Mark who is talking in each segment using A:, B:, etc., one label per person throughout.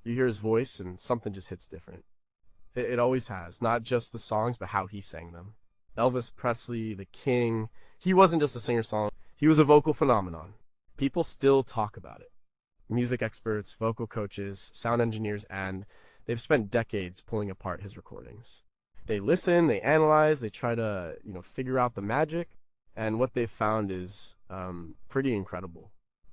A: You hear his voice and something just hits different. It always has, not just the songs, but how he sang them. Elvis Presley, the king, he wasn't just a singer-songwriter, he was a vocal phenomenon. People still talk about it. Music experts, vocal coaches, sound engineers, and they've spent decades pulling apart his recordings. They listen, they analyze, they try to, figure out the magic, and what they've found is pretty incredible.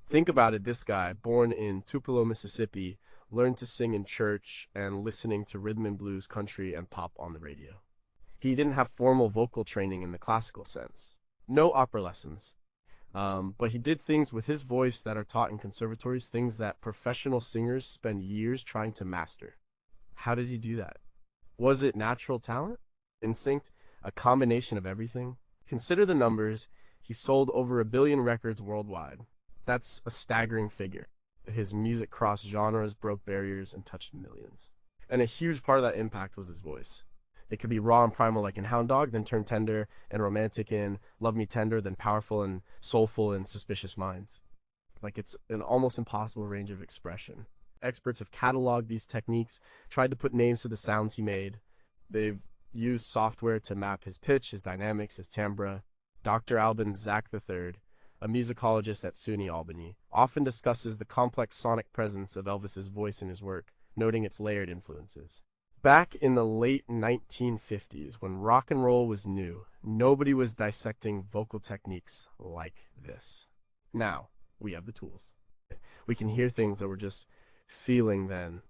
A: Think about it, this guy, born in Tupelo, Mississippi, learned to sing in church and listening to rhythm and blues, country, and pop on the radio. He didn't have formal vocal training in the classical sense. No opera lessons. But he did things with his voice that are taught in conservatories, things that professional singers spend years trying to master. How did he do that? Was it natural talent? Instinct? A combination of everything? Consider the numbers. He sold over 1 billion records worldwide. That's a staggering figure. His music crossed genres, broke barriers, and touched millions. And a huge part of that impact was his voice. It could be raw and primal like in Hound Dog, then turn tender and romantic in Love Me Tender, then powerful and soulful in Suspicious Minds. Like it's an almost impossible range of expression. Experts have cataloged these techniques, tried to put names to the sounds he made. They've used software to map his pitch, his dynamics, his timbre. Dr. Albin Zach III, a musicologist at SUNY Albany, often discusses the complex sonic presence of Elvis's voice in his work, noting its layered influences. Back in the late 1950s, when rock and roll was new, nobody was dissecting vocal techniques like this. Now, we have the tools. We can hear things that we're just feeling then.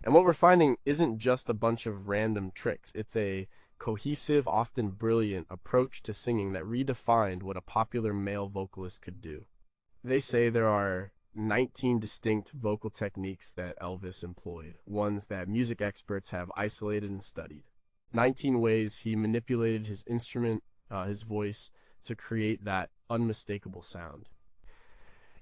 A: And what we're finding isn't just a bunch of random tricks. It's a cohesive, often brilliant approach to singing that redefined what a popular male vocalist could do. They say there are 19 distinct vocal techniques that Elvis employed, ones that music experts have isolated and studied. 19 ways he manipulated his instrument, his voice, to create that unmistakable sound.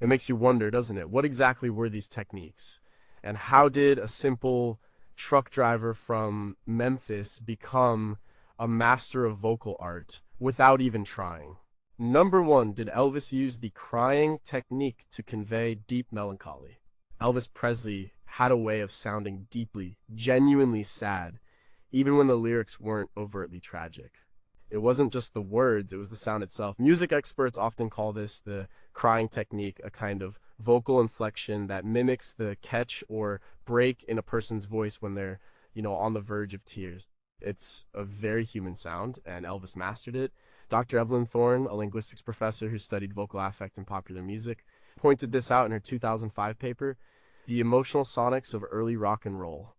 A: It makes you wonder, doesn't it? What exactly were these techniques? And how did a simple truck driver from Memphis become a master of vocal art without even trying? Number 1, did Elvis use the crying technique to convey deep melancholy? Elvis Presley had a way of sounding deeply, genuinely sad, even when the lyrics weren't overtly tragic. It wasn't just the words, it was the sound itself. Music experts often call this the crying technique, a kind of vocal inflection that mimics the catch or break in a person's voice when they're, on the verge of tears. It's a very human sound, and Elvis mastered it. Dr. Evelyn Thorne, a linguistics professor who studied vocal affect in popular music, pointed this out in her 2005 paper, The Emotional Sonics of Early Rock and Roll.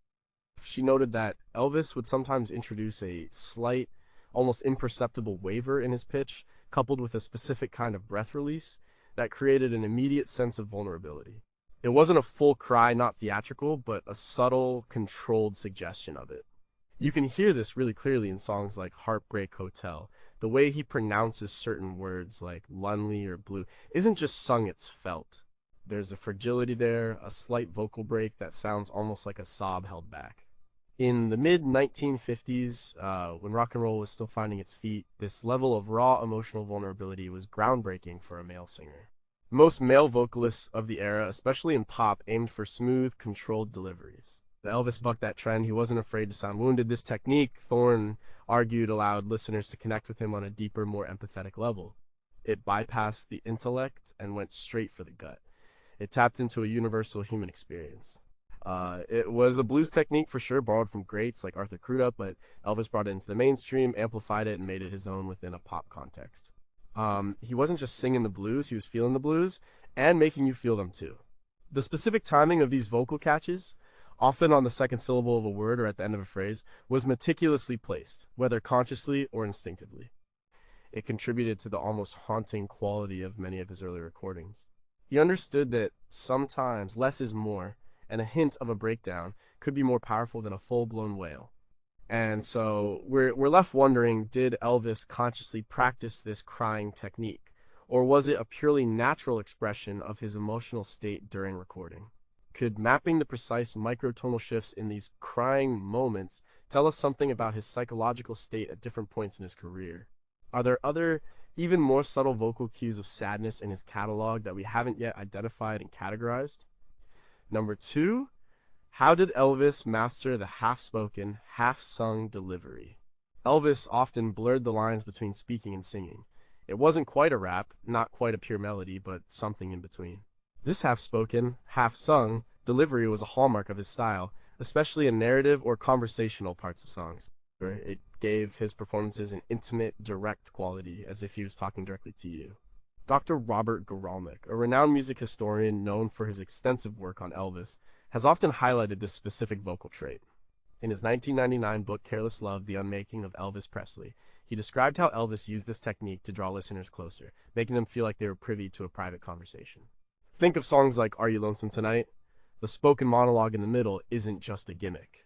A: She noted that Elvis would sometimes introduce a slight, almost imperceptible waver in his pitch, coupled with a specific kind of breath release that created an immediate sense of vulnerability. It wasn't a full cry, not theatrical, but a subtle, controlled suggestion of it. You can hear this really clearly in songs like Heartbreak Hotel. The way he pronounces certain words like lonely or blue isn't just sung, it's felt. There's a fragility there, a slight vocal break that sounds almost like a sob held back. In the mid-1950s, when rock and roll was still finding its feet, this level of raw emotional vulnerability was groundbreaking for a male singer. Most male vocalists of the era, especially in pop, aimed for smooth, controlled deliveries. Elvis bucked that trend. He wasn't afraid to sound wounded. This technique, Thorne argued, allowed listeners to connect with him on a deeper, more empathetic level. It bypassed the intellect and went straight for the gut. It tapped into a universal human experience. It was a blues technique for sure, borrowed from greats like Arthur Crudup, but Elvis brought it into the mainstream, amplified it, and made it his own within a pop context. He wasn't just singing the blues, he was feeling the blues and making you feel them too. The specific timing of these vocal catches, often on the second syllable of a word or at the end of a phrase, was meticulously placed, whether consciously or instinctively. It contributed to the almost haunting quality of many of his early recordings. He understood that sometimes less is more, and a hint of a breakdown could be more powerful than a full-blown wail. And so we're left wondering, did Elvis consciously practice this crying technique, or was it a purely natural expression of his emotional state during recording? Could mapping the precise microtonal shifts in these crying moments tell us something about his psychological state at different points in his career? Are there other, even more subtle vocal cues of sadness in his catalog that we haven't yet identified and categorized? Number 2, How did Elvis master the half-spoken, half-sung delivery? Elvis often blurred the lines between speaking and singing. It wasn't quite a rap, not quite a pure melody, but something in between. This half-spoken, half-sung delivery was a hallmark of his style, especially in narrative or conversational parts of songs. It gave his performances an intimate, direct quality, as if he was talking directly to you. Dr. Robert Guralnick, a renowned music historian known for his extensive work on Elvis, has often highlighted this specific vocal trait. In his 1999 book Careless Love, The Unmaking of Elvis Presley, he described how Elvis used this technique to draw listeners closer, making them feel like they were privy to a private conversation. Think of songs like Are You Lonesome Tonight? The spoken monologue in the middle isn't just a gimmick.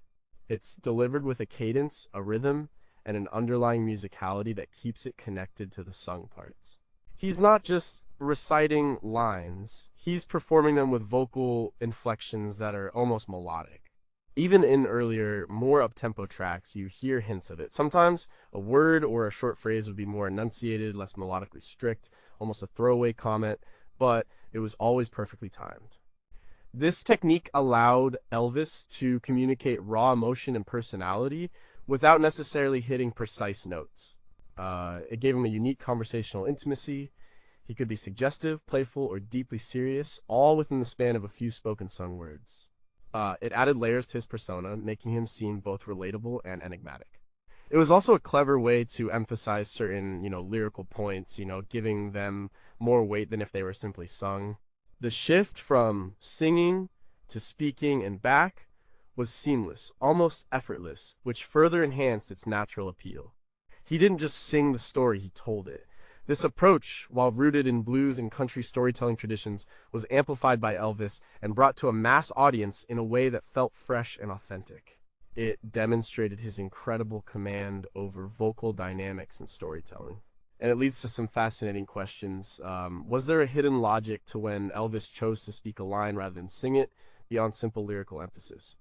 A: It's delivered with a cadence, a rhythm, and an underlying musicality that keeps it connected to the sung parts. He's not just reciting lines, he's performing them with vocal inflections that are almost melodic. Even in earlier, more up-tempo tracks, you hear hints of it. Sometimes a word or a short phrase would be more enunciated, less melodically strict, almost a throwaway comment, but it was always perfectly timed. This technique allowed Elvis to communicate raw emotion and personality without necessarily hitting precise notes. It gave him a unique conversational intimacy. He could be suggestive, playful, or deeply serious, all within the span of a few spoken-sung words. It added layers to his persona, making him seem both relatable and enigmatic. It was also a clever way to emphasize certain, lyrical points, giving them more weight than if they were simply sung. The shift from singing to speaking and back was seamless, almost effortless, which further enhanced its natural appeal. He didn't just sing the story, he told it. This approach, while rooted in blues and country storytelling traditions, was amplified by Elvis and brought to a mass audience in a way that felt fresh and authentic. It demonstrated his incredible command over vocal dynamics and storytelling. And it leads to some fascinating questions. Was there a hidden logic to when Elvis chose to speak a line rather than sing it, beyond simple lyrical emphasis?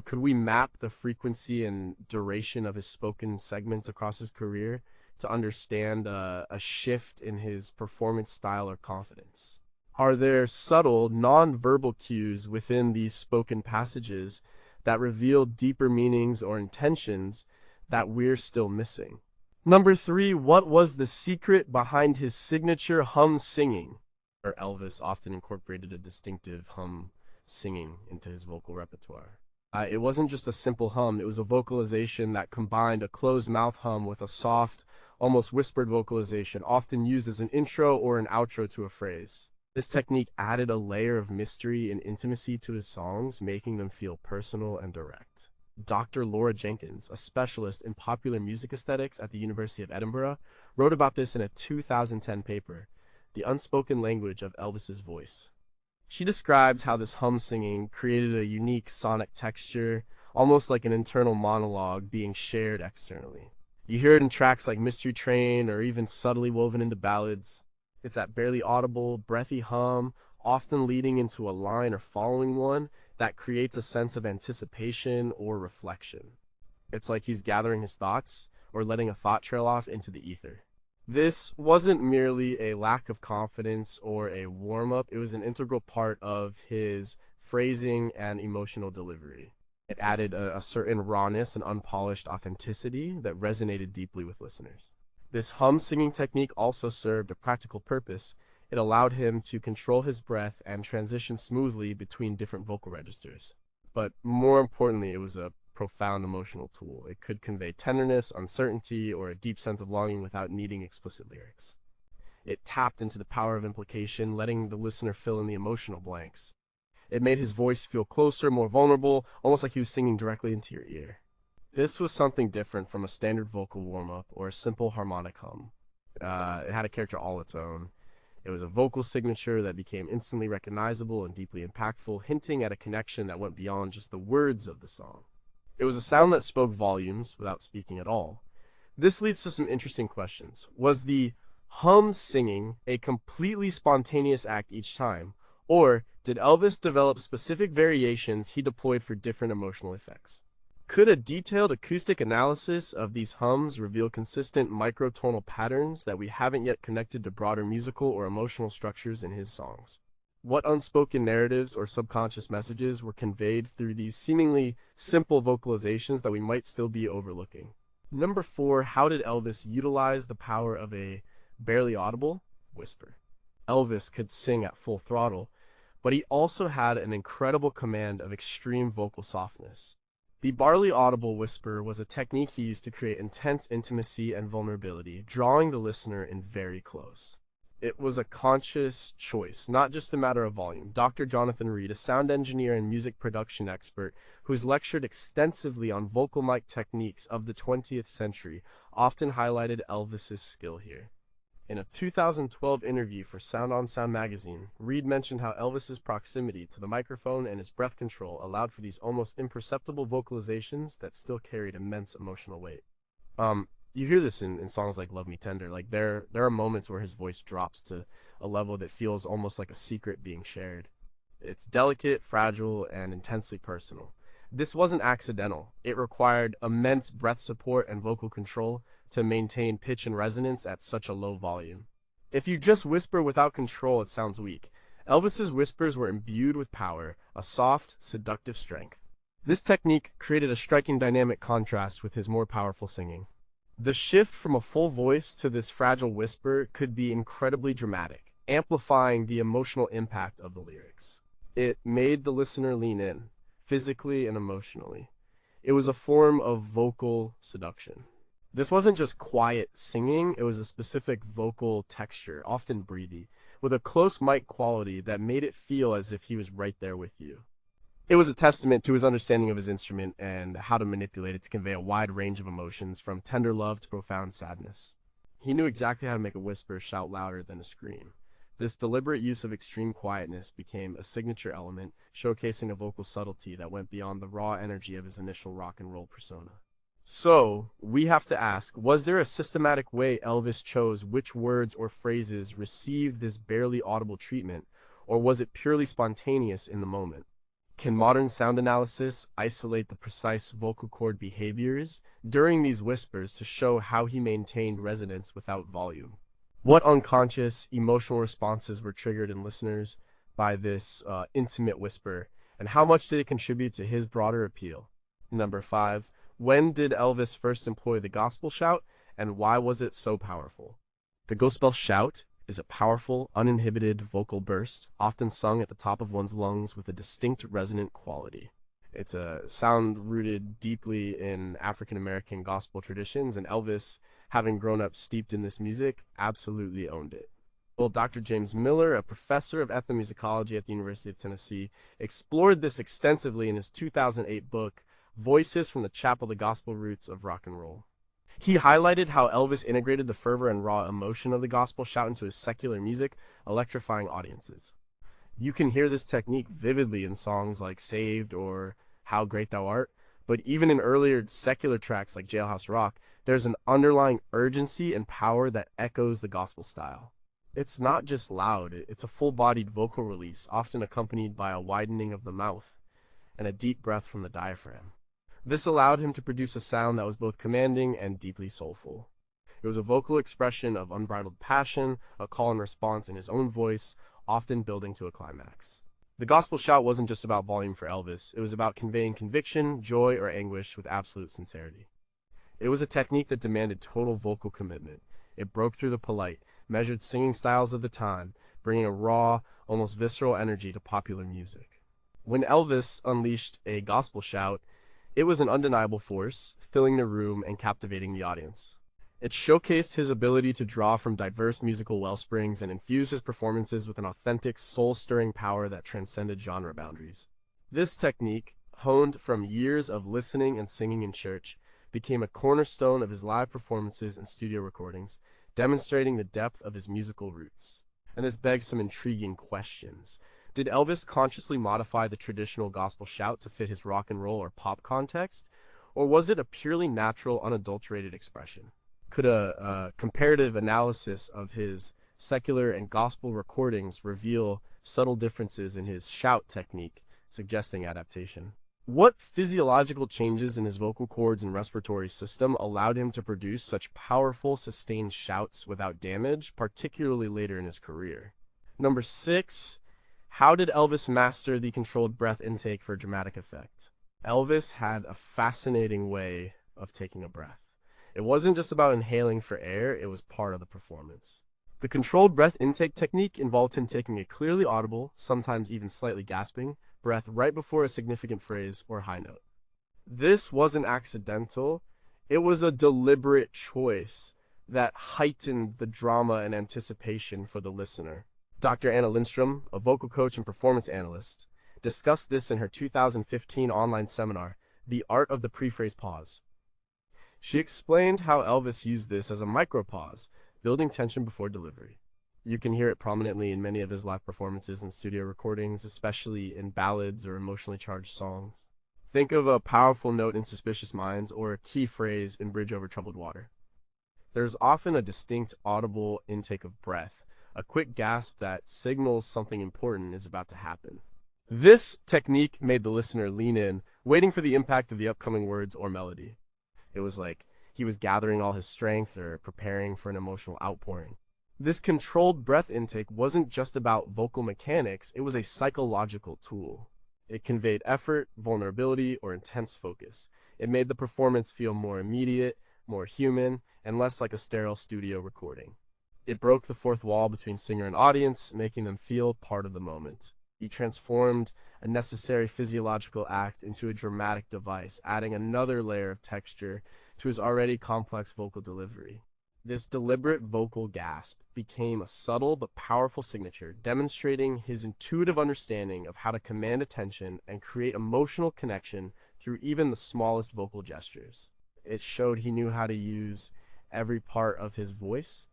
A: Could we map the frequency and duration of his spoken segments across his career to understand a shift in his performance style or confidence? Are there subtle, non-verbal cues within these spoken passages that reveal deeper meanings or intentions that we're still missing? Number 3, what was the secret behind his signature hum singing? Elvis often incorporated a distinctive hum singing into his vocal repertoire. It wasn't just a simple hum, it was a vocalization that combined a closed-mouth hum with a soft, almost whispered vocalization, often used as an intro or an outro to a phrase. This technique added a layer of mystery and intimacy to his songs, making them feel personal and direct. Dr. Laura Jenkins, a specialist in popular music aesthetics at the University of Edinburgh, wrote about this in a 2010 paper, The Unspoken Language of Elvis's Voice. She describes how this hum singing created a unique sonic texture, almost like an internal monologue being shared externally. You hear it in tracks like Mystery Train or even subtly woven into ballads. It's that barely audible, breathy hum, often leading into a line or following one, that creates a sense of anticipation or reflection. It's like he's gathering his thoughts or letting a thought trail off into the ether. This wasn't merely a lack of confidence or a warm-up, it was an integral part of his phrasing and emotional delivery. It added a certain rawness and unpolished authenticity that resonated deeply with listeners. This hum singing technique also served a practical purpose. It allowed him to control his breath and transition smoothly between different vocal registers. But more importantly, it was a profound emotional tool. It could convey tenderness, uncertainty, or a deep sense of longing without needing explicit lyrics. It tapped into the power of implication, letting the listener fill in the emotional blanks. It made his voice feel closer, more vulnerable, almost like he was singing directly into your ear. This was something different from a standard vocal warm-up or a simple harmonic hum. It had a character all its own. It was a vocal signature that became instantly recognizable and deeply impactful, hinting at a connection that went beyond just the words of the song. It was a sound that spoke volumes without speaking at all. This leads to some interesting questions. Was the hum singing a completely spontaneous act each time, or did Elvis develop specific variations he deployed for different emotional effects? Could a detailed acoustic analysis of these hums reveal consistent microtonal patterns that we haven't yet connected to broader musical or emotional structures in his songs? What unspoken narratives or subconscious messages were conveyed through these seemingly simple vocalizations that we might still be overlooking? Number 4, how did Elvis utilize the power of a barely audible whisper? Elvis could sing at full throttle, but he also had an incredible command of extreme vocal softness. The barely audible whisper was a technique he used to create intense intimacy and vulnerability, drawing the listener in very close. It was a conscious choice, not just a matter of volume. Dr. Jonathan Reed, a sound engineer and music production expert who's lectured extensively on vocal mic techniques of the 20th century, often highlighted Elvis's skill here. In a 2012 interview for Sound on Sound magazine, Reed mentioned how Elvis's proximity to the microphone and his breath control allowed for these almost imperceptible vocalizations that still carried immense emotional weight. You hear this in songs like Love Me Tender. Like there are moments where his voice drops to a level that feels almost like a secret being shared. It's delicate, fragile, and intensely personal. This wasn't accidental. It required immense breath support and vocal control to maintain pitch and resonance at such a low volume. If you just whisper without control, it sounds weak. Elvis's whispers were imbued with power, a soft, seductive strength. This technique created a striking dynamic contrast with his more powerful singing. The shift from a full voice to this fragile whisper could be incredibly dramatic, amplifying the emotional impact of the lyrics. It made the listener lean in, physically and emotionally. It was a form of vocal seduction. This wasn't just quiet singing, it was a specific vocal texture, often breathy, with a close mic quality that made it feel as if he was right there with you. It was a testament to his understanding of his instrument and how to manipulate it to convey a wide range of emotions, from tender love to profound sadness. He knew exactly how to make a whisper shout louder than a scream. This deliberate use of extreme quietness became a signature element, showcasing a vocal subtlety that went beyond the raw energy of his initial rock and roll persona. So, we have to ask, was there a systematic way Elvis chose which words or phrases received this barely audible treatment, or was it purely spontaneous in the moment? Can modern sound analysis isolate the precise vocal cord behaviors during these whispers to show how he maintained resonance without volume? What unconscious, emotional responses were triggered in listeners by this intimate whisper, and how much did it contribute to his broader appeal? Number 5. When did Elvis first employ the gospel shout, and why was it so powerful? The gospel shout is a powerful, uninhibited vocal burst, often sung at the top of one's lungs with a distinct resonant quality. It's a sound rooted deeply in African American gospel traditions, and Elvis, having grown up steeped in this music, absolutely owned it. Well, Dr. James Miller, a professor of ethnomusicology at the University of Tennessee, explored this extensively in his 2008 book, Voices from the Chapel, the Gospel Roots of Rock and Roll. He highlighted how Elvis integrated the fervor and raw emotion of the gospel shout into his secular music, electrifying audiences. You can hear this technique vividly in songs like Saved or How Great Thou Art, but even in earlier secular tracks like Jailhouse Rock, there's an underlying urgency and power that echoes the gospel style. It's not just loud, it's a full-bodied vocal release, often accompanied by a widening of the mouth and a deep breath from the diaphragm. This allowed him to produce a sound that was both commanding and deeply soulful. It was a vocal expression of unbridled passion, a call and response in his own voice, often building to a climax. The gospel shout wasn't just about volume for Elvis, it was about conveying conviction, joy, or anguish with absolute sincerity. It was a technique that demanded total vocal commitment. It broke through the polite, measured singing styles of the time, bringing a raw, almost visceral energy to popular music. When Elvis unleashed a gospel shout, it was an undeniable force, filling the room and captivating the audience. It showcased his ability to draw from diverse musical wellsprings and infuse his performances with an authentic, soul-stirring power that transcended genre boundaries. This technique, honed from years of listening and singing in church, became a cornerstone of his live performances and studio recordings, demonstrating the depth of his musical roots. And this begs some intriguing questions. Did Elvis consciously modify the traditional gospel shout to fit his rock and roll or pop context, or was it a purely natural, unadulterated expression? Could a comparative analysis of his secular and gospel recordings reveal subtle differences in his shout technique, suggesting adaptation? What physiological changes in his vocal cords and respiratory system allowed him to produce such powerful, sustained shouts without damage, particularly later in his career? Number 6. How did Elvis master the controlled breath intake for dramatic effect? Elvis had a fascinating way of taking a breath. It wasn't just about inhaling for air, it was part of the performance. The controlled breath intake technique involved him taking a clearly audible, sometimes even slightly gasping, breath right before a significant phrase or high note. This wasn't accidental, it was a deliberate choice that heightened the drama and anticipation for the listener. Dr. Anna Lindstrom, a vocal coach and performance analyst, discussed this in her 2015 online seminar, The Art of the Pre-Phrase Pause. She explained how Elvis used this as a micropause, building tension before delivery. You can hear it prominently in many of his live performances and studio recordings, especially in ballads or emotionally charged songs. Think of a powerful note in Suspicious Minds or a key phrase in Bridge Over Troubled Water. There's often a distinct audible intake of breath, a quick gasp that signals something important is about to happen. This technique made the listener lean in, waiting for the impact of the upcoming words or melody. It was like he was gathering all his strength or preparing for an emotional outpouring. This controlled breath intake wasn't just about vocal mechanics, it was a psychological tool. It conveyed effort, vulnerability, or intense focus. It made the performance feel more immediate, more human, and less like a sterile studio recording. It broke the fourth wall between singer and audience, making them feel part of the moment. He transformed a necessary physiological act into a dramatic device, adding another layer of texture to his already complex vocal delivery. This deliberate vocal gasp became a subtle but powerful signature, demonstrating his intuitive understanding of how to command attention and create emotional connection through even the smallest vocal gestures. It showed he knew how to use every part of his voice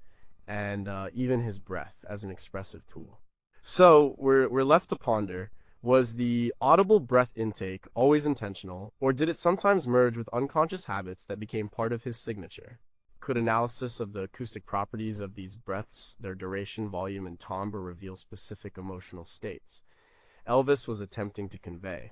A: and even his breath as an expressive tool. So we're left to ponder, was the audible breath intake always intentional, or did it sometimes merge with unconscious habits that became part of his signature? Could analysis of the acoustic properties of these breaths, their duration, volume, and timbre reveal specific emotional states Elvis was attempting to convey?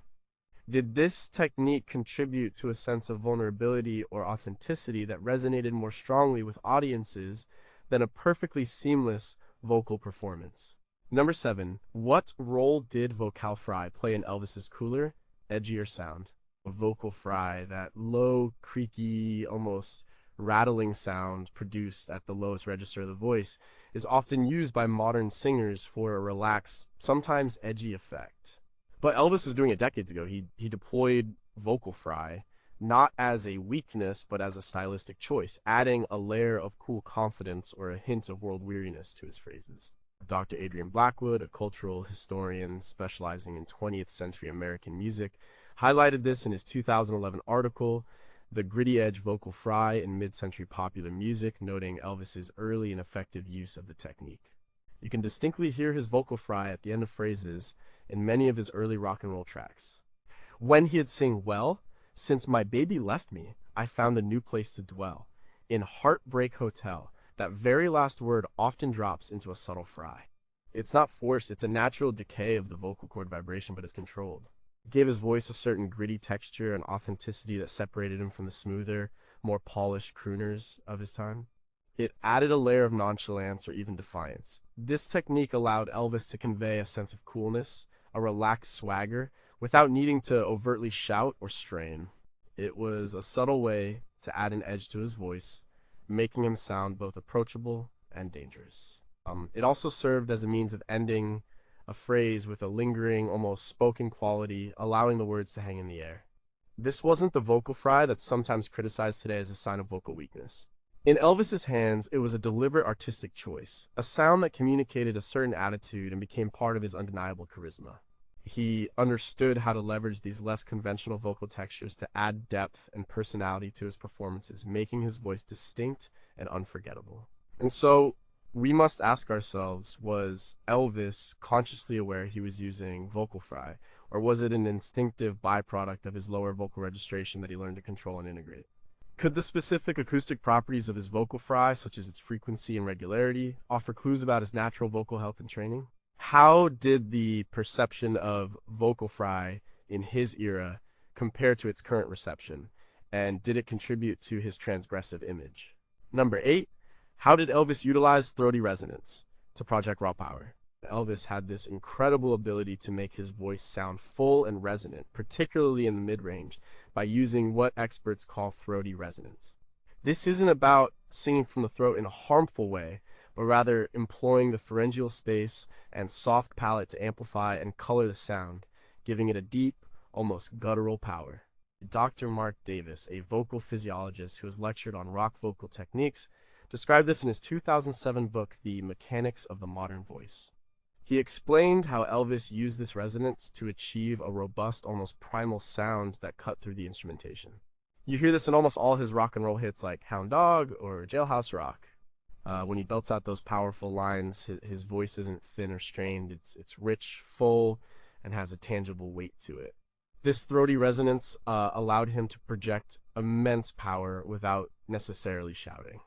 A: Did this technique contribute to a sense of vulnerability or authenticity that resonated more strongly with audiences than a perfectly seamless vocal performance? Number 7. What role did vocal fry play in Elvis's cooler, edgier sound? A vocal fry, that low, creaky, almost rattling sound produced at the lowest register of the voice, is often used by modern singers for a relaxed, sometimes edgy effect. But Elvis was doing it decades ago. He deployed vocal fry not as a weakness, but as a stylistic choice, adding a layer of cool confidence or a hint of world weariness to his phrases. Dr. Adrian Blackwood, a cultural historian specializing in 20th century American music, highlighted this in his 2011 article, The Gritty Edge Vocal Fry in Mid-Century Popular Music, noting Elvis's early and effective use of the technique. You can distinctly hear his vocal fry at the end of phrases in many of his early rock and roll tracks. When he'd sing, "Well, since my baby left me, I found a new place to dwell. In Heartbreak Hotel," that very last word often drops into a subtle fry. It's not forced, it's a natural decay of the vocal cord vibration, but it's controlled. It gave his voice a certain gritty texture and authenticity that separated him from the smoother, more polished crooners of his time. It added a layer of nonchalance or even defiance. This technique allowed Elvis to convey a sense of coolness, a relaxed swagger, without needing to overtly shout or strain. It was a subtle way to add an edge to his voice, making him sound both approachable and dangerous. It also served as a means of ending a phrase with a lingering, almost spoken quality, allowing the words to hang in the air. This wasn't the vocal fry that's sometimes criticized today as a sign of vocal weakness. In Elvis's hands, it was a deliberate artistic choice, a sound that communicated a certain attitude and became part of his undeniable charisma. He understood how to leverage these less conventional vocal textures to add depth and personality to his performances, making his voice distinct and unforgettable. And so, we must ask ourselves, was Elvis consciously aware he was using vocal fry, or was it an instinctive byproduct of his lower vocal registration that he learned to control and integrate? Could the specific acoustic properties of his vocal fry, such as its frequency and regularity, offer clues about his natural vocal health and training? How did the perception of vocal fry in his era compare to its current reception, and did it contribute to his transgressive image? Number 8. How did Elvis utilize throaty resonance to project raw power? Elvis had this incredible ability to make his voice sound full and resonant, particularly in the mid-range, by using what experts call throaty resonance. This isn't about singing from the throat in a harmful way, but rather employing the pharyngeal space and soft palate to amplify and color the sound, giving it a deep, almost guttural power. Dr. Mark Davis, a vocal physiologist who has lectured on rock vocal techniques, described this in his 2007 book, The Mechanics of the Modern Voice. He explained how Elvis used this resonance to achieve a robust, almost primal sound that cut through the instrumentation. You hear this in almost all his rock and roll hits like Hound Dog or Jailhouse Rock. When he belts out those powerful lines, his voice isn't thin or strained. It's rich, full, and has a tangible weight to it. This throaty resonance allowed him to project immense power without necessarily shouting.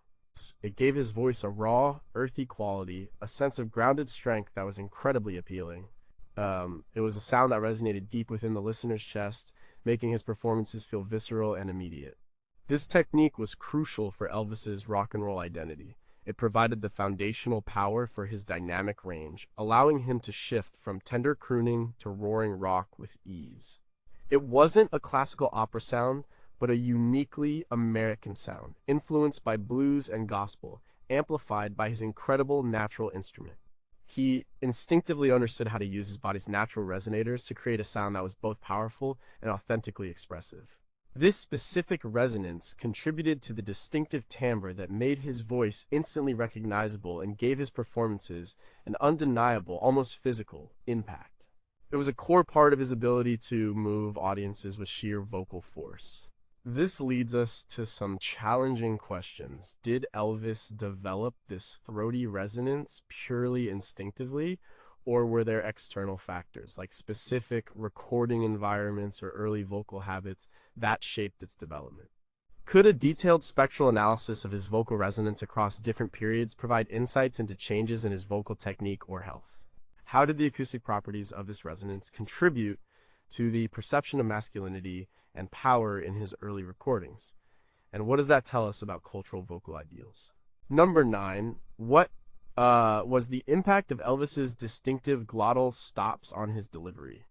A: It gave his voice a raw, earthy quality, a sense of grounded strength that was incredibly appealing. It was a sound that resonated deep within the listener's chest, making his performances feel visceral and immediate. This technique was crucial for Elvis's rock and roll identity. It provided the foundational power for his dynamic range, allowing him to shift from tender crooning to roaring rock with ease. It wasn't a classical opera sound, but a uniquely American sound, influenced by blues and gospel, amplified by his incredible natural instrument. He instinctively understood how to use his body's natural resonators to create a sound that was both powerful and authentically expressive. This specific resonance contributed to the distinctive timbre that made his voice instantly recognizable and gave his performances an undeniable, almost physical, impact. It was a core part of his ability to move audiences with sheer vocal force. This leads us to some challenging questions. Did Elvis develop this throaty resonance purely instinctively, or were there external factors like specific recording environments or early vocal habits that shaped its development? Could a detailed spectral analysis of his vocal resonance across different periods provide insights into changes in his vocal technique or health? How did the acoustic properties of this resonance contribute to the perception of masculinity and power in his early recordings? And what does that tell us about cultural vocal ideals? Number 9, what was the impact of Elvis's distinctive glottal stops on his delivery?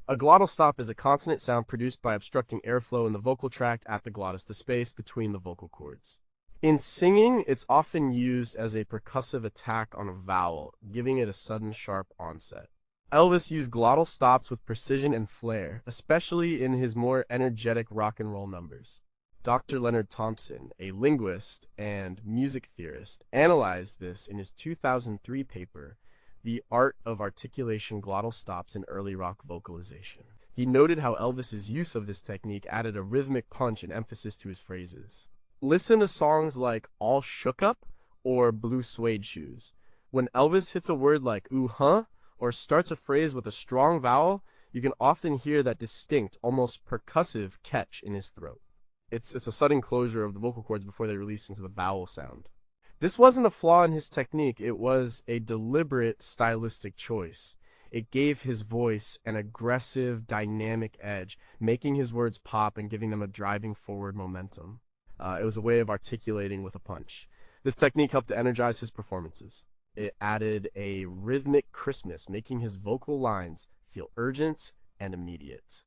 A: A glottal stop is a consonant sound produced by obstructing airflow in the vocal tract at the glottis, the space between the vocal cords. In singing, it's often used as a percussive attack on a vowel, giving it a sudden, sharp onset. Elvis used glottal stops with precision and flair, especially in his more energetic rock and roll numbers. Dr. Leonard Thompson, a linguist and music theorist, analyzed this in his 2003 paper, The Art of Articulation Glottal Stops in Early Rock Vocalization. He noted how Elvis's use of this technique added a rhythmic punch and emphasis to his phrases. Listen to songs like All Shook Up or Blue Suede Shoes. When Elvis hits a word like ooh-huh or starts a phrase with a strong vowel, you can often hear that distinct, almost percussive catch in his throat. It's a sudden closure of the vocal cords before they release into the vowel sound. This wasn't a flaw in his technique, it was a deliberate stylistic choice. It gave his voice an aggressive, dynamic edge, making his words pop and giving them a driving forward momentum. It was a way of articulating with a punch. This technique helped to energize his performances. It added a rhythmic crispness, making his vocal lines feel urgent and immediate.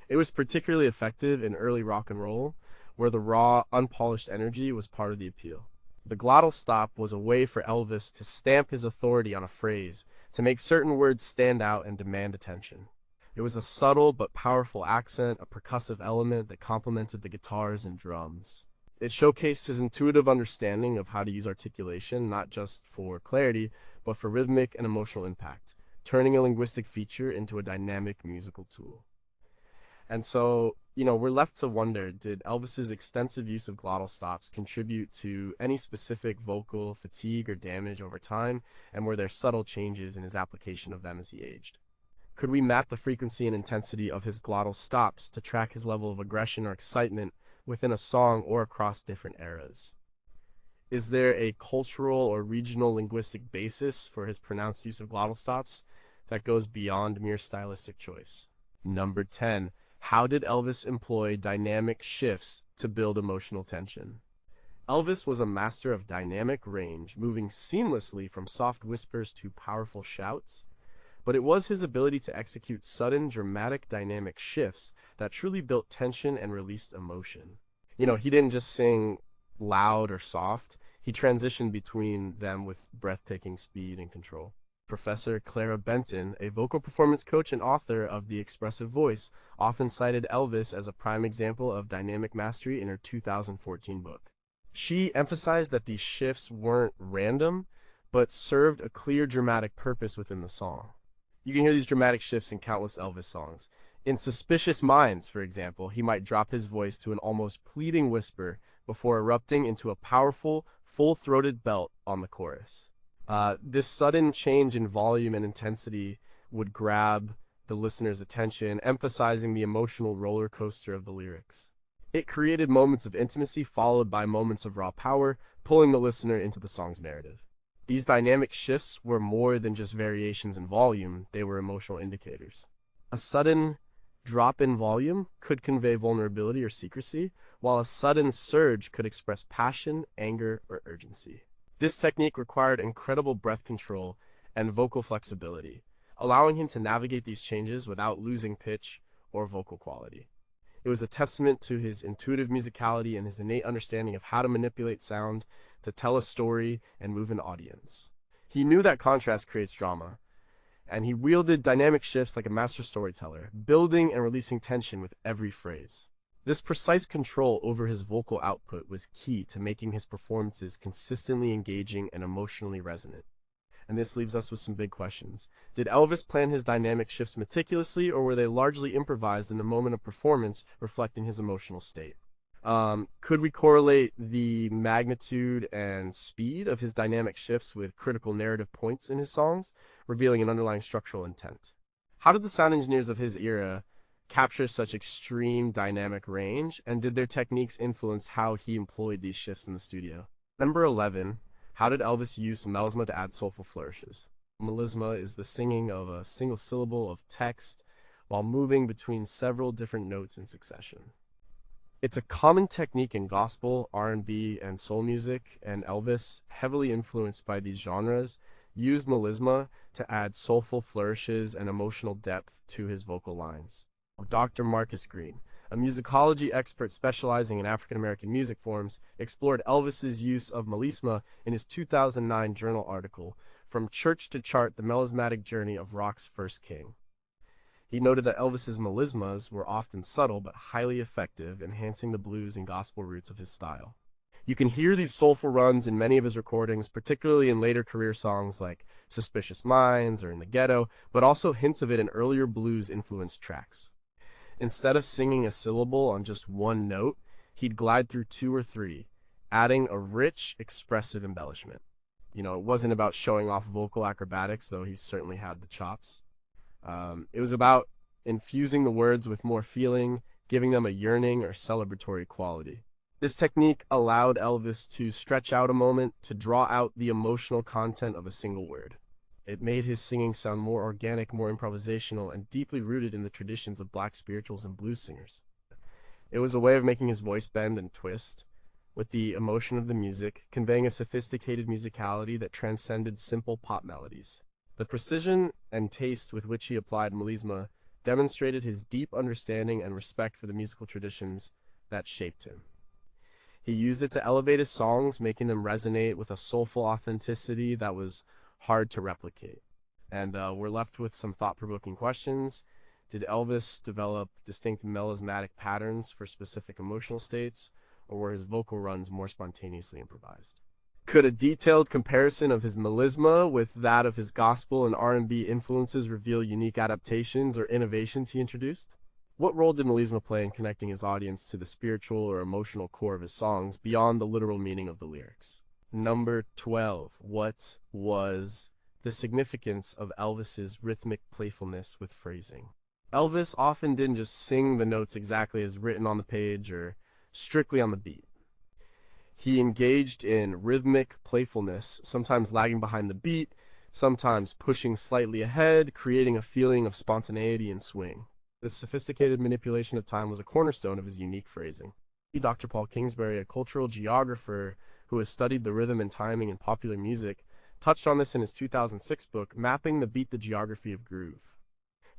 A: It was particularly effective in early rock and roll, where the raw, unpolished energy was part of the appeal. The glottal stop was a way for Elvis to stamp his authority on a phrase, to make certain words stand out and demand attention. It was a subtle but powerful accent, a percussive element that complemented the guitars and drums. It showcased his intuitive understanding of how to use articulation, not just for clarity, but for rhythmic and emotional impact, turning a linguistic feature into a dynamic musical tool. And so, we're left to wonder, did Elvis's extensive use of glottal stops contribute to any specific vocal fatigue or damage over time, and were there subtle changes in his application of them as he aged? Could we map the frequency and intensity of his glottal stops to track his level of aggression or excitement within a song or across different eras? Is there a cultural or regional linguistic basis for his pronounced use of glottal stops that goes beyond mere stylistic choice? Number 10. How did Elvis employ dynamic shifts to build emotional tension? Elvis was a master of dynamic range, moving seamlessly from soft whispers to powerful shouts, but it was his ability to execute sudden, dramatic dynamic shifts that truly built tension and released emotion. He didn't just sing loud or soft, he transitioned between them with breathtaking speed and control. Professor Clara Benton, a vocal performance coach and author of The Expressive Voice, often cited Elvis as a prime example of dynamic mastery in her 2014 book. She emphasized that these shifts weren't random, but served a clear dramatic purpose within the song. You can hear these dramatic shifts in countless Elvis songs. In Suspicious Minds, for example, he might drop his voice to an almost pleading whisper before erupting into a powerful, full-throated belt on the chorus. This sudden change in volume and intensity would grab the listener's attention, emphasizing the emotional roller coaster of the lyrics. It created moments of intimacy followed by moments of raw power, pulling the listener into the song's narrative. These dynamic shifts were more than just variations in volume, they were emotional indicators. A sudden drop in volume could convey vulnerability or secrecy, while a sudden surge could express passion, anger, or urgency. This technique required incredible breath control and vocal flexibility, allowing him to navigate these changes without losing pitch or vocal quality. It was a testament to his intuitive musicality and his innate understanding of how to manipulate sound to tell a story and move an audience. He knew that contrast creates drama, and he wielded dynamic shifts like a master storyteller, building and releasing tension with every phrase. This precise control over his vocal output was key to making his performances consistently engaging and emotionally resonant. And this leaves us with some big questions. Did Elvis plan his dynamic shifts meticulously, or were they largely improvised in the moment of performance, reflecting his emotional state? Could we correlate the magnitude and speed of his dynamic shifts with critical narrative points in his songs, revealing an underlying structural intent? How did the sound engineers of his era capture such extreme dynamic range, and did their techniques influence how he employed these shifts in the studio? Number 11. How did Elvis use melisma to add soulful flourishes? Melisma is the singing of a single syllable of text while moving between several different notes in succession. It's a common technique in gospel, R&B, and soul music, and Elvis, heavily influenced by these genres, used melisma to add soulful flourishes and emotional depth to his vocal lines. Dr. Marcus Green, a musicology expert specializing in African American music forms, explored Elvis's use of melisma in his 2009 journal article, From Church to Chart, The Melismatic Journey of Rock's First King. He noted that Elvis's melismas were often subtle but highly effective, enhancing the blues and gospel roots of his style. You can hear these soulful runs in many of his recordings, particularly in later career songs like Suspicious Minds or In the Ghetto, but also hints of it in earlier blues-influenced tracks. Instead of singing a syllable on just one note, he'd glide through two or three, adding a rich, expressive embellishment. It wasn't about showing off vocal acrobatics, though he certainly had the chops. It was about infusing the words with more feeling, giving them a yearning or celebratory quality. This technique allowed Elvis to stretch out a moment, to draw out the emotional content of a single word. It made his singing sound more organic, more improvisational, and deeply rooted in the traditions of black spirituals and blues singers. It was a way of making his voice bend and twist, with the emotion of the music, conveying a sophisticated musicality that transcended simple pop melodies. The precision and taste with which he applied melisma demonstrated his deep understanding and respect for the musical traditions that shaped him. He used it to elevate his songs, making them resonate with a soulful authenticity that was hard to replicate. And we're left with some thought-provoking questions. Did Elvis develop distinct melismatic patterns for specific emotional states, or were his vocal runs more spontaneously improvised? Could a detailed comparison of his melisma with that of his gospel and R&B influences reveal unique adaptations or innovations he introduced? What role did melisma play in connecting his audience to the spiritual or emotional core of his songs beyond the literal meaning of the lyrics? Number 12. What was the significance of Elvis's rhythmic playfulness with phrasing? Elvis often didn't just sing the notes exactly as written on the page or strictly on the beat. He engaged in rhythmic playfulness, sometimes lagging behind the beat, sometimes pushing slightly ahead, creating a feeling of spontaneity and swing. This sophisticated manipulation of time was a cornerstone of his unique phrasing. Dr. Paul Kingsbury, a cultural geographer who has studied the rhythm and timing in popular music, touched on this in his 2006 book, Mapping the Beat: The Geography of Groove.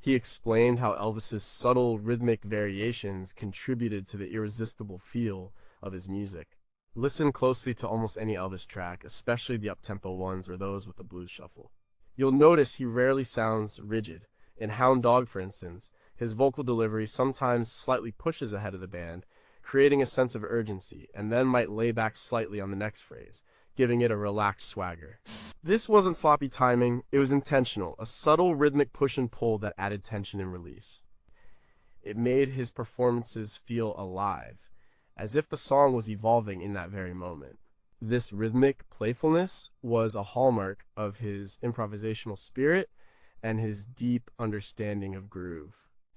A: He explained how Elvis's subtle rhythmic variations contributed to the irresistible feel of his music. Listen closely to almost any Elvis track, especially the up-tempo ones or those with a blues shuffle. You'll notice he rarely sounds rigid. In Hound Dog, for instance, his vocal delivery sometimes slightly pushes ahead of the band, creating a sense of urgency, and then might lay back slightly on the next phrase, giving it a relaxed swagger. This wasn't sloppy timing, it was intentional, a subtle rhythmic push and pull that added tension and release. It made his performances feel alive, as if the song was evolving in that very moment. This rhythmic playfulness was a hallmark of his improvisational spirit and his deep understanding of groove.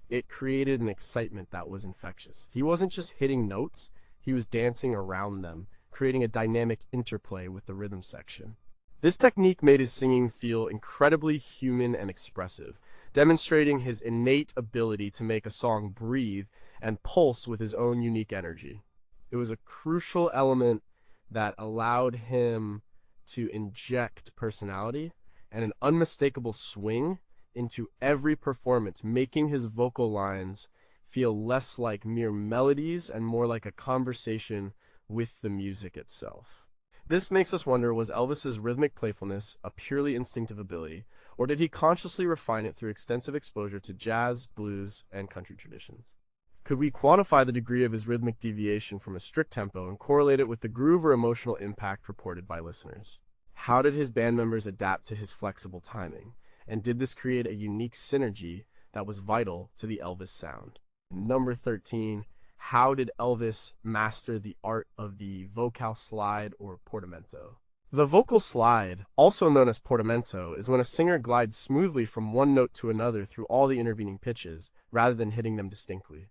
A: It created an excitement that was infectious. He wasn't just hitting notes, he was dancing around them, creating a dynamic interplay with the rhythm section. This technique made his singing feel incredibly human and expressive, demonstrating his innate ability to make a song breathe and pulse with his own unique energy. It was a crucial element that allowed him to inject personality and an unmistakable swing into every performance, making his vocal lines feel less like mere melodies and more like a conversation with the music itself. This makes us wonder, was Elvis's rhythmic playfulness a purely instinctive ability, or did he consciously refine it through extensive exposure to jazz, blues, and country traditions? Could we quantify the degree of his rhythmic deviation from a strict tempo and correlate it with the groove or emotional impact reported by listeners? How did his band members adapt to his flexible timing? And did this create a unique synergy that was vital to the Elvis sound? Number 13, how did Elvis master the art of the vocal slide or portamento? The vocal slide, also known as portamento, is when a singer glides smoothly from one note to another through all the intervening pitches, rather than hitting them distinctly.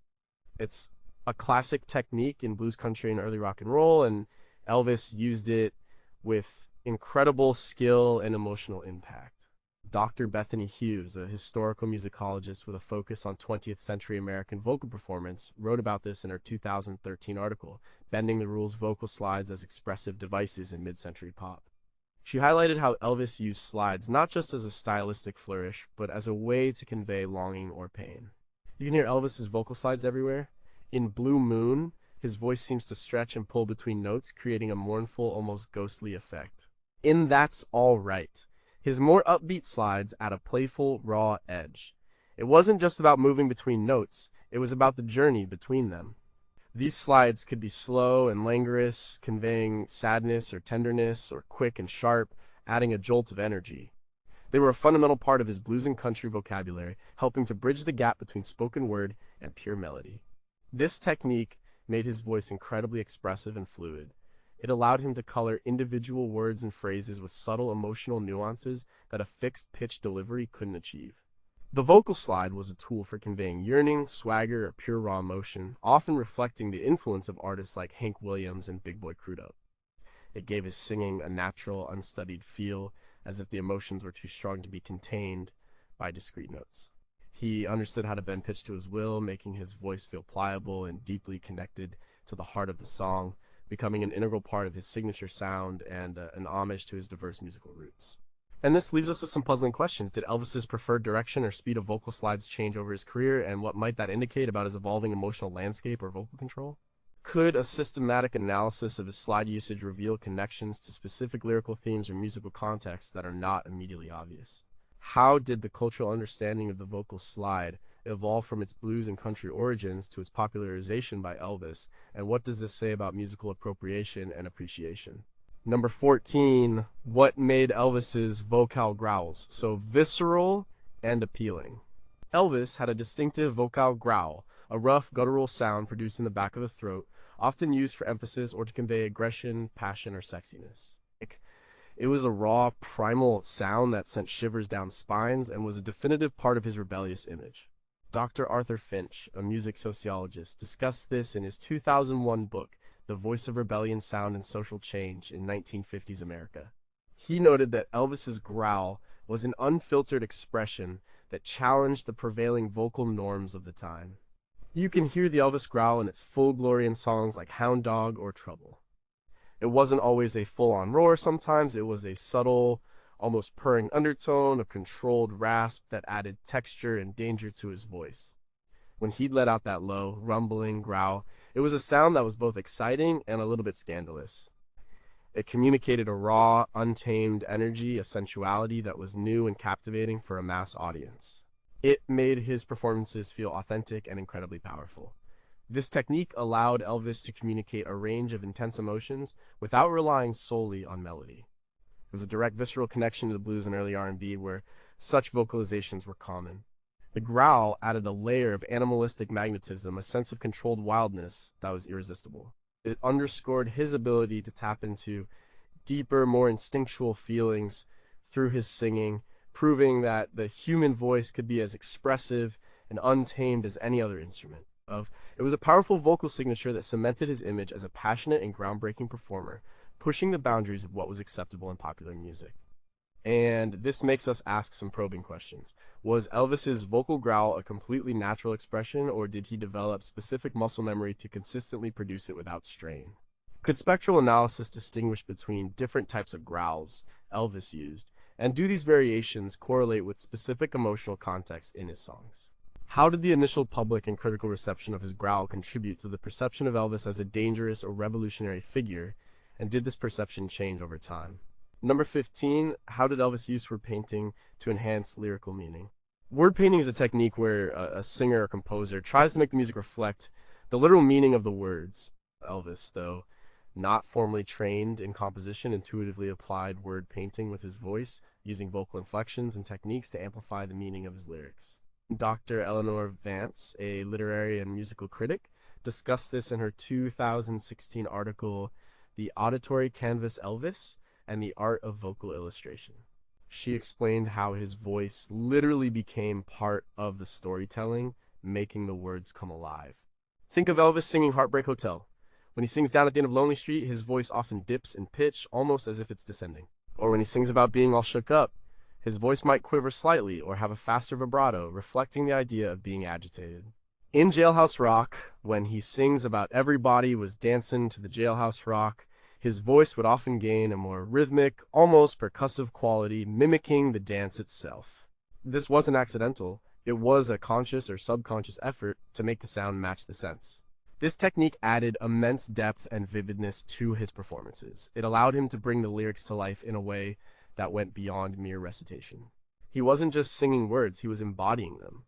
A: It's a classic technique in blues country and early rock and roll, and Elvis used it with incredible skill and emotional impact. Dr. Bethany Hughes, a historical musicologist with a focus on 20th century American vocal performance, wrote about this in her 2013 article, Bending the Rules: Vocal Slides as Expressive Devices in Mid-Century Pop. She highlighted how Elvis used slides not just as a stylistic flourish, but as a way to convey longing or pain. You can hear Elvis's vocal slides everywhere. In Blue Moon, his voice seems to stretch and pull between notes, creating a mournful, almost ghostly effect. In That's All Right, his more upbeat slides add a playful, raw edge. It wasn't just about moving between notes, it was about the journey between them. These slides could be slow and languorous, conveying sadness or tenderness, or quick and sharp, adding a jolt of energy. They were a fundamental part of his blues and country vocabulary, helping to bridge the gap between spoken word and pure melody. This technique made his voice incredibly expressive and fluid. It allowed him to color individual words and phrases with subtle emotional nuances that a fixed-pitch delivery couldn't achieve. The vocal slide was a tool for conveying yearning, swagger, or pure raw emotion, often reflecting the influence of artists like Hank Williams and Big Boy Crudup. It gave his singing a natural, unstudied feel, as if the emotions were too strong to be contained by discrete notes. He understood how to bend pitch to his will, making his voice feel pliable and deeply connected to the heart of the song, becoming an integral part of his signature sound and an homage to his diverse musical roots. And this leaves us with some puzzling questions. Did Elvis's preferred direction or speed of vocal slides change over his career, and what might that indicate about his evolving emotional landscape or vocal control? Could a systematic analysis of his slide usage reveal connections to specific lyrical themes or musical contexts that are not immediately obvious? How did the cultural understanding of the vocal slide evolve from its blues and country origins to its popularization by Elvis, and what does this say about musical appropriation and appreciation? Number 14, what made Elvis's vocal growls so visceral and appealing? Elvis had a distinctive vocal growl, a rough, guttural sound produced in the back of the throat, often used for emphasis or to convey aggression, passion, or sexiness. It was a raw, primal sound that sent shivers down spines and was a definitive part of his rebellious image. Dr. Arthur Finch, a music sociologist, discussed this in his 2001 book, The Voice of Rebellion, Sound, and Social Change in 1950s America. He noted that Elvis's growl was an unfiltered expression that challenged the prevailing vocal norms of the time. You can hear the Elvis growl in its full glory in songs like Hound Dog or Trouble. It wasn't always a full-on roar, sometimes it was a subtle, almost purring undertone, a controlled rasp that added texture and danger to his voice. When he'd let out that low, rumbling growl, it was a sound that was both exciting and a little bit scandalous. It communicated a raw, untamed energy, a sensuality that was new and captivating for a mass audience. It made his performances feel authentic and incredibly powerful. This technique allowed Elvis to communicate a range of intense emotions without relying solely on melody. It was a direct visceral connection to the blues and early R&B where such vocalizations were common. The growl added a layer of animalistic magnetism, a sense of controlled wildness that was irresistible. It underscored his ability to tap into deeper, more instinctual feelings through his singing, proving that the human voice could be as expressive and untamed as any other instrument. It was a powerful vocal signature that cemented his image as a passionate and groundbreaking performer, pushing the boundaries of what was acceptable in popular music. And this makes us ask some probing questions. Was Elvis's vocal growl a completely natural expression, or did he develop specific muscle memory to consistently produce it without strain? Could spectral analysis distinguish between different types of growls Elvis used, and do these variations correlate with specific emotional context in his songs? How did the initial public and critical reception of his growl contribute to the perception of Elvis as a dangerous or revolutionary figure, and did this perception change over time? Number 15, how did Elvis use word painting to enhance lyrical meaning? Word painting is a technique where a singer or composer tries to make the music reflect the literal meaning of the words. Elvis, though not formally trained in composition, intuitively applied word painting with his voice, using vocal inflections and techniques to amplify the meaning of his lyrics. Dr. Eleanor Vance, a literary and musical critic, discussed this in her 2016 article, The Auditory Canvas Elvis and the Art of Vocal Illustration. She explained how his voice literally became part of the storytelling, making the words come alive. Think of Elvis singing Heartbreak Hotel. When he sings down at the end of Lonely Street, his voice often dips in pitch, almost as if it's descending. Or when he sings about being all shook up, his voice might quiver slightly or have a faster vibrato, reflecting the idea of being agitated. In Jailhouse Rock, when he sings about everybody was dancing to the jailhouse rock, his voice would often gain a more rhythmic, almost percussive quality, mimicking the dance itself. This wasn't accidental. It was a conscious or subconscious effort to make the sound match the sense. This technique added immense depth and vividness to his performances. It allowed him to bring the lyrics to life in a way that went beyond mere recitation. He wasn't just singing words, he was embodying them.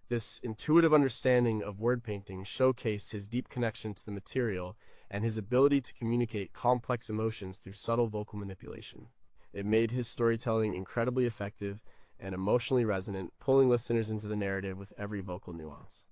A: This intuitive understanding of word painting showcased his deep connection to the material and his ability to communicate complex emotions through subtle vocal manipulation. It made his storytelling incredibly effective and emotionally resonant, pulling listeners into the narrative with every vocal nuance.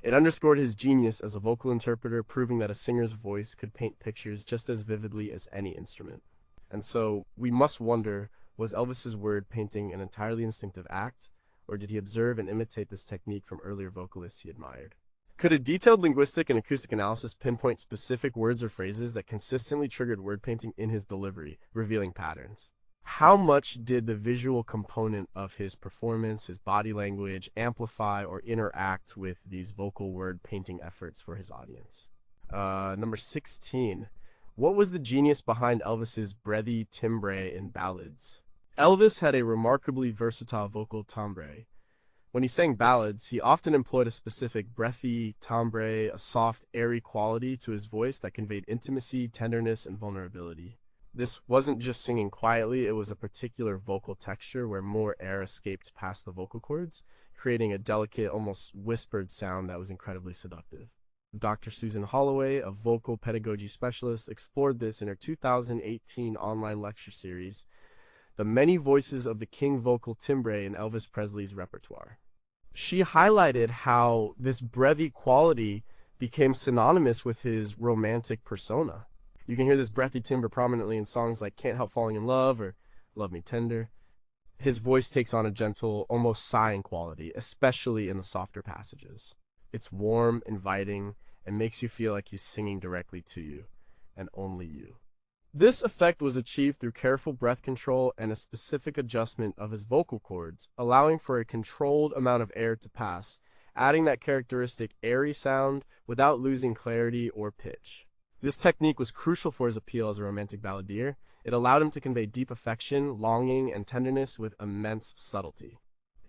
A: It underscored his genius as a vocal interpreter, proving that a singer's voice could paint pictures just as vividly as any instrument. And so, we must wonder, was Elvis's word painting an entirely instinctive act, or did he observe and imitate this technique from earlier vocalists he admired? Could a detailed linguistic and acoustic analysis pinpoint specific words or phrases that consistently triggered word painting in his delivery, revealing patterns? How much did the visual component of his performance, his body language, amplify or interact with these vocal word painting efforts for his audience? Number 16. What was the genius behind Elvis's breathy timbre in ballads? Elvis had a remarkably versatile vocal timbre. When he sang ballads, he often employed a specific breathy timbre, a soft, airy quality to his voice that conveyed intimacy, tenderness, and vulnerability. This wasn't just singing quietly, it was a particular vocal texture where more air escaped past the vocal cords, creating a delicate, almost whispered sound that was incredibly seductive. Dr. Susan Holloway, a vocal pedagogy specialist, explored this in her 2018 online lecture series, The Many Voices of the King Vocal Timbre in Elvis Presley's Repertoire. She highlighted how this breathy quality became synonymous with his romantic persona. You can hear this breathy timbre prominently in songs like Can't Help Falling in Love or Love Me Tender. His voice takes on a gentle, almost sighing quality, especially in the softer passages. It's warm, inviting, and makes you feel like he's singing directly to you, and only you. This effect was achieved through careful breath control and a specific adjustment of his vocal cords, allowing for a controlled amount of air to pass adding that characteristic airy sound without losing clarity or pitch. This technique was crucial for his appeal as a romantic balladeer. It allowed him to convey deep affection, longing, and tenderness with immense subtlety.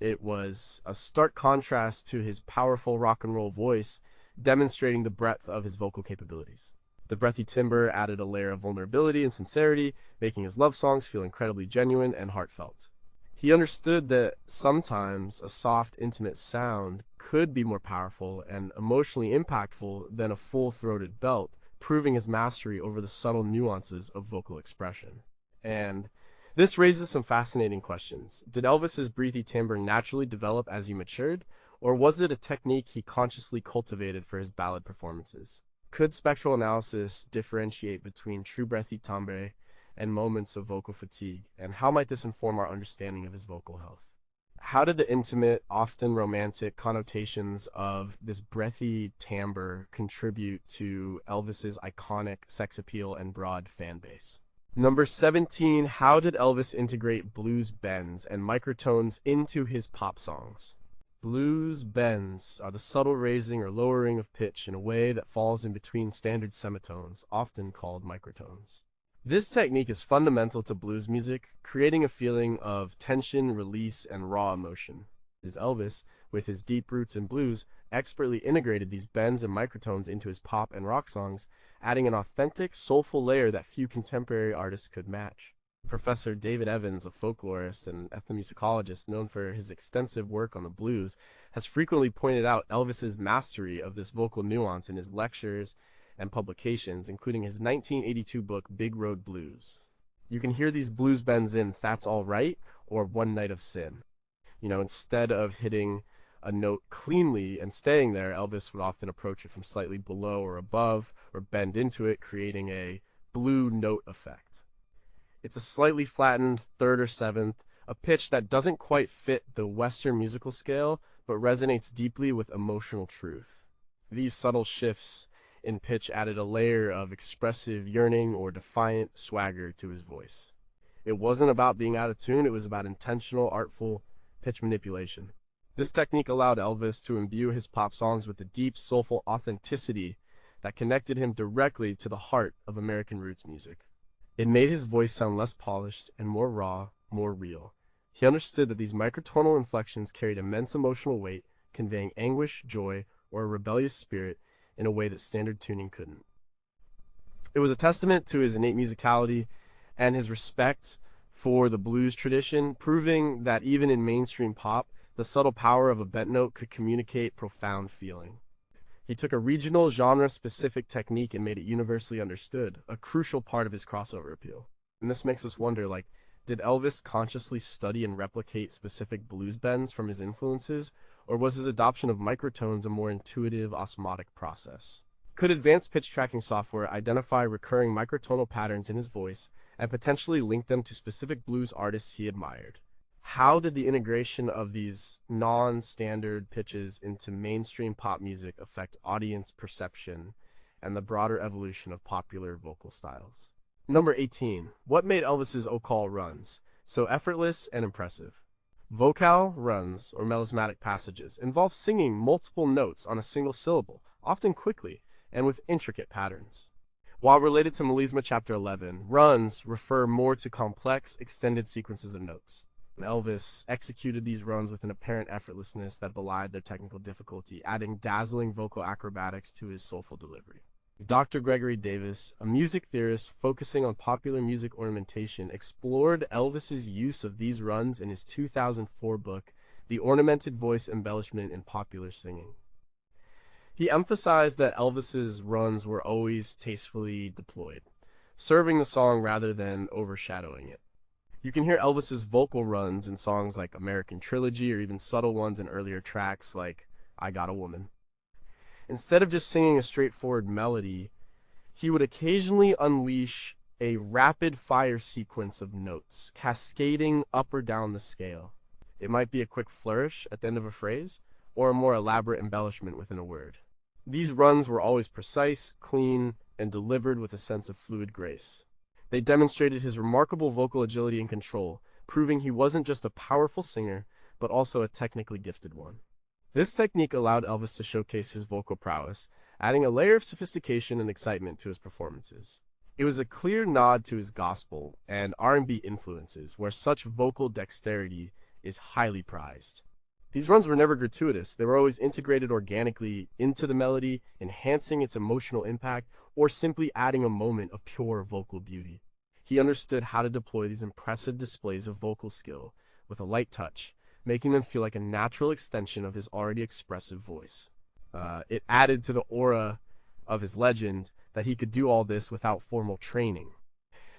A: It was a stark contrast to his powerful rock and roll voice, demonstrating the breadth of his vocal capabilities. The breathy timbre added a layer of vulnerability and sincerity, making his love songs feel incredibly genuine and heartfelt. He understood that sometimes a soft, intimate sound could be more powerful and emotionally impactful than a full-throated belt, proving his mastery over the subtle nuances of vocal expression. And this raises some fascinating questions. Did Elvis's breathy timbre naturally develop as he matured, or was it a technique he consciously cultivated for his ballad performances? Could spectral analysis differentiate between true breathy timbre and moments of vocal fatigue, and how might this inform our understanding of his vocal health? How did the intimate, often romantic connotations of this breathy timbre contribute to Elvis's iconic sex appeal and broad fan base? Number 17, how did Elvis integrate blues bends and microtones into his pop songs? Blues bends are the subtle raising or lowering of pitch in a way that falls in between standard semitones, often called microtones. This technique is fundamental to blues music, creating a feeling of tension, release, and raw emotion. As Elvis, with his deep roots in blues, expertly integrated these bends and microtones into his pop and rock songs, adding an authentic, soulful layer that few contemporary artists could match. Professor David Evans, a folklorist and ethnomusicologist known for his extensive work on the blues, has frequently pointed out Elvis's mastery of this vocal nuance in his lectures and publications, including his 1982 book, Big Road Blues. You can hear these blues bends in That's All Right or One Night of Sin. Instead of hitting a note cleanly and staying there, Elvis would often approach it from slightly below or above or bend into it, creating a blue note effect. It's a slightly flattened third or seventh, a pitch that doesn't quite fit the Western musical scale, but resonates deeply with emotional truth. These subtle shifts in pitch added a layer of expressive yearning or defiant swagger to his voice. It wasn't about being out of tune, it was about intentional, artful pitch manipulation. This technique allowed Elvis to imbue his pop songs with a deep, soulful authenticity that connected him directly to the heart of American roots music. It made his voice sound less polished and more raw, more real. He understood that these microtonal inflections carried immense emotional weight, conveying anguish, joy, or a rebellious spirit in a way that standard tuning couldn't. It was a testament to his innate musicality and his respect for the blues tradition, proving that even in mainstream pop, the subtle power of a bent note could communicate profound feeling. He took a regional, genre-specific technique and made it universally understood, a crucial part of his crossover appeal. And this makes us wonder, did Elvis consciously study and replicate specific blues bends from his influences, or was his adoption of microtones a more intuitive, osmotic process? Could advanced pitch tracking software identify recurring microtonal patterns in his voice and potentially link them to specific blues artists he admired? How did the integration of these non-standard pitches into mainstream pop music affect audience perception and the broader evolution of popular vocal styles? Number 18. What made Elvis's vocal runs so effortless and impressive? Vocal runs, or melismatic passages, involve singing multiple notes on a single syllable, often quickly and with intricate patterns. While related to Melisma Chapter 11, runs refer more to complex, extended sequences of notes. Elvis executed these runs with an apparent effortlessness that belied their technical difficulty, adding dazzling vocal acrobatics to his soulful delivery. Dr. Gregory Davis, a music theorist focusing on popular music ornamentation, explored Elvis's use of these runs in his 2004 book, The Ornamented Voice Embellishment in Popular Singing. He emphasized that Elvis's runs were always tastefully deployed, serving the song rather than overshadowing it. You can hear Elvis's vocal runs in songs like American Trilogy, or even subtle ones in earlier tracks like I Got a Woman. Instead of just singing a straightforward melody, he would occasionally unleash a rapid-fire sequence of notes, cascading up or down the scale. It might be a quick flourish at the end of a phrase, or a more elaborate embellishment within a word. These runs were always precise, clean, and delivered with a sense of fluid grace. They demonstrated his remarkable vocal agility and control, proving he wasn't just a powerful singer, but also a technically gifted one. This technique allowed Elvis to showcase his vocal prowess, adding a layer of sophistication and excitement to his performances. It was a clear nod to his gospel and R&B influences, where such vocal dexterity is highly prized. These runs were never gratuitous. They were always integrated organically into the melody, enhancing its emotional impact, or simply adding a moment of pure vocal beauty. He understood how to deploy these impressive displays of vocal skill with a light touch, making them feel like a natural extension of his already expressive voice. It added to the aura of his legend that he could do all this without formal training.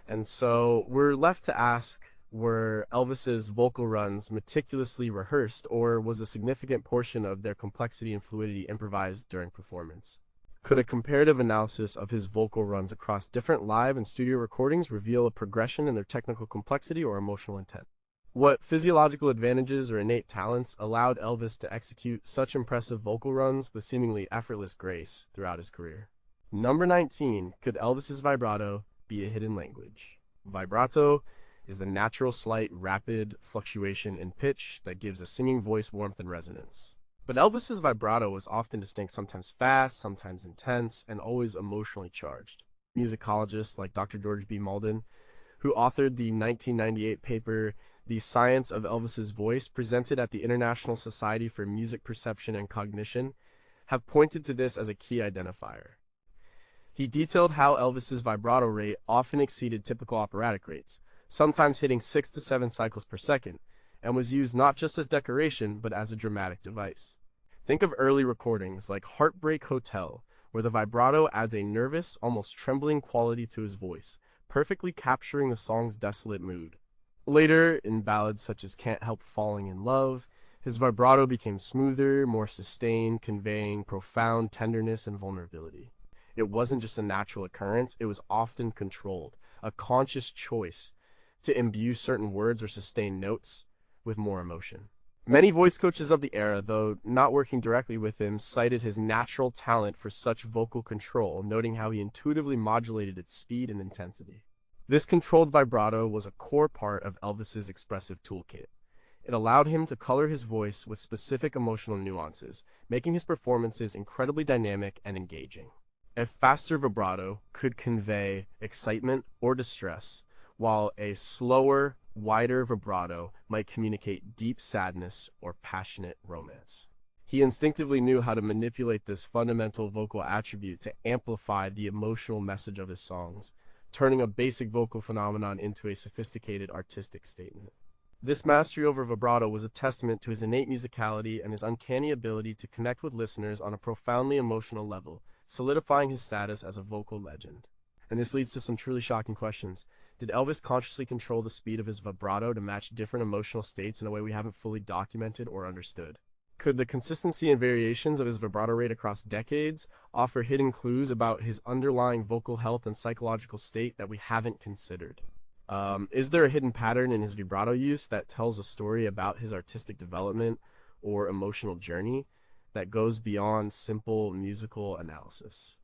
A: And so we're left to ask, were Elvis's vocal runs meticulously rehearsed, or was a significant portion of their complexity and fluidity improvised during performance? Could a comparative analysis of his vocal runs across different live and studio recordings reveal a progression in their technical complexity or emotional intent? What physiological advantages or innate talents allowed Elvis to execute such impressive vocal runs with seemingly effortless grace throughout his career? Number 19, could Elvis's vibrato be a hidden language? Vibrato is the natural, slight, rapid fluctuation in pitch that gives a singing voice warmth and resonance. But Elvis's vibrato was often distinct, sometimes fast, sometimes intense, and always emotionally charged. Musicologists like Dr. George B. Malden, who authored the 1998 paper The Science of Elvis's Voice, presented at the International Society for Music Perception and Cognition, have pointed to this as a key identifier. He detailed how Elvis's vibrato rate often exceeded typical operatic rates, sometimes hitting 6 to 7 cycles per second, and was used not just as decoration, but as a dramatic device. Think of early recordings like Heartbreak Hotel, where the vibrato adds a nervous, almost trembling quality to his voice, perfectly capturing the song's desolate mood. Later, in ballads such as Can't Help Falling in Love, his vibrato became smoother, more sustained, conveying profound tenderness and vulnerability. It wasn't just a natural occurrence, it was often controlled, a conscious choice to imbue certain words or sustain notes with more emotion. Many voice coaches of the era, though not working directly with him, cited his natural talent for such vocal control, noting how he intuitively modulated its speed and intensity. This controlled vibrato was a core part of Elvis's expressive toolkit. It allowed him to color his voice with specific emotional nuances, making his performances incredibly dynamic and engaging. A faster vibrato could convey excitement or distress, while a slower, wider vibrato might communicate deep sadness or passionate romance. He instinctively knew how to manipulate this fundamental vocal attribute to amplify the emotional message of his songs, turning a basic vocal phenomenon into a sophisticated artistic statement. This mastery over vibrato was a testament to his innate musicality and his uncanny ability to connect with listeners on a profoundly emotional level, solidifying his status as a vocal legend. And this leads to some truly shocking questions. Did Elvis consciously control the speed of his vibrato to match different emotional states in a way we haven't fully documented or understood? Could the consistency and variations of his vibrato rate across decades offer hidden clues about his underlying vocal health and psychological state that we haven't considered? Is there a hidden pattern in his vibrato use that tells a story about his artistic development or emotional journey that goes beyond simple musical analysis?